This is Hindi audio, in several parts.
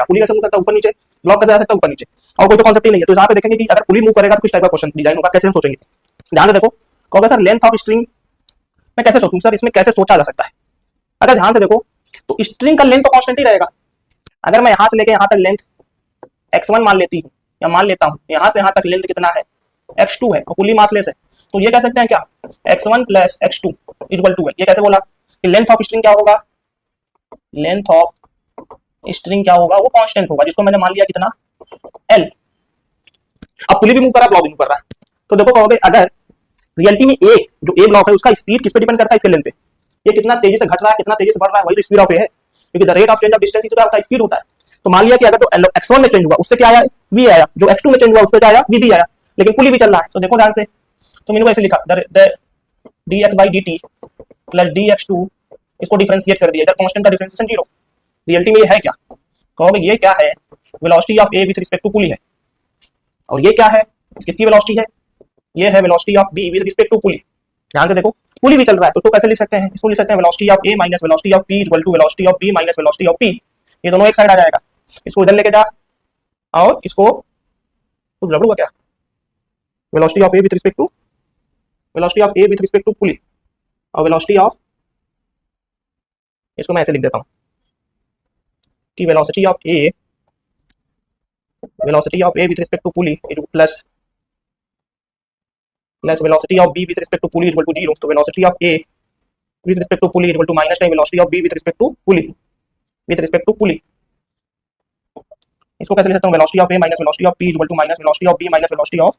करेगा, पुली कैसे मूव करता है ऊपर नीचे, ब्लॉक कैसे आ सकता है ऊपर नीचे, और कोई तो कॉन्सेप्ट ही नहीं है। तो यहाँ पे देखेंगे कि अगर पुली मूव करेगा तो किस टाइप का क्वेश्चन डिजाइन होगा, कैसे हम सोचेंगे। ध्यान से देखो, कहोगे सर लेंथ ऑफ स्ट्रिंग मैं कैसे सोचूं सर, इसमें कैसे सोचा जा सकता है। अगर ध्यान से देखो तो स्ट्रिंग का लेंथ तो कांस्टेंट ही रहेगा। अगर मैं यहाँ से लेके यहाँ तक लेंथ x1 मान लेती हूँ या मान लेता हूँ, यहाँ से यहाँ तक लेंथ कितना है x2 है और पुली मासलेस है, तो ये कह सकते हैं क्या x1 plus x2 equal to है। ये कैसे बोला कि लेंथ ऑफ स्ट्रिंग क्या होगा, लेंथ ऑफ स्ट्रिंग क्या होगा, वो कांस्टेंट होगा, जिसको मैंने मान लिया कितना l। अब पुली भी मूव कर रहा है, ब्लॉक भी मूव कर रहा है, तो देखो कहोगे अगर रियलिटी में ए जो ए ब्लॉक है उसका स्पीड किस पे डिपेंड करता है, इसके लेंथ पे, ये कितना तेजी से घट रहा है कितना तेजी से बढ़ रहा है, वही तो स्पीड ऑफ ए है, क्योंकि the rate of change of distance तो क्या होता है स्पीड होता है। तो मान लिया कि अगर तो x1 में चेंज हुआ उससे क्या आया v आया, जो x2 में चेंज हुआ उससे क्या आया v भी आया, लेकिन पुली भी चल रहा है। तो देखो ध्यान से, तो मैंने ऐसे लिखा dx by dt plus dx2, इसको डिफरेंशिएट कर दिया, इधर कांस्टेंट का डिफरेंशिएशन 0। रियलिटी में ये है क्या, कहोगे ये क्या है, velocity of a with respect to pulley है, और ये क्या है, किसकी वेलोसिटी है, ये है velocity of b with respect to pulley. ध्यान से देखो पुली भी चल रहा है, तो इसको कैसे लिख सकते हैं, इसको लिख सकते हैं velocity of a minus velocity of p equal to velocity of b minus velocity of p। ये दोनों एक साइड आ जाएगा, इसको इधर लेके जा और इसको तो रबड़ हुआ क्या, velocity of a with respect to velocity of a with respect to pulley और वेलोसिटी ऑफ, इसको मैं ऐसे लिख देता हूं कि velocity of a with respect to pulley plus velocity of b with respect to pulley equal to 0। तो velocity of a with respect to pulley equal to minus time velocity of b with respect to pulley. इसको कैसे लिख सकता हूं, velocity of a minus velocity of p equal to minus velocity of b minus velocity of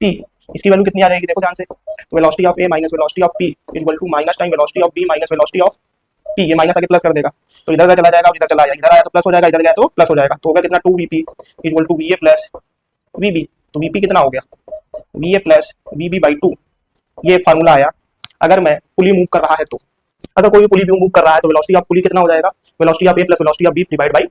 p। इसकी वैल्यू कितनी आ जाएगी, देखो ध्यान से, तो velocity of a minus velocity of p equal to minus time velocity of b minus velocity of p। ये माइनस आगे प्लस कर देगा, तो इधर चला जाएगा और इधर चला जाएगा, इधर आया तो प्लस हो जाएगा, इधर गया तो प्लस हो जाएगा, तो हो गया कितना 2vp equal to va plus vb। तो vp कितना हो गया va प्लस vb बाई 2। ये फार्मूला आया अगर मैं पुली मूव कर रहा है तो, अगर कोई भी पुली मूव कर रहा है तो वेलोसिटी ऑफ पुली कितना हो जाएगा, velocity of a plus velocity of b divide by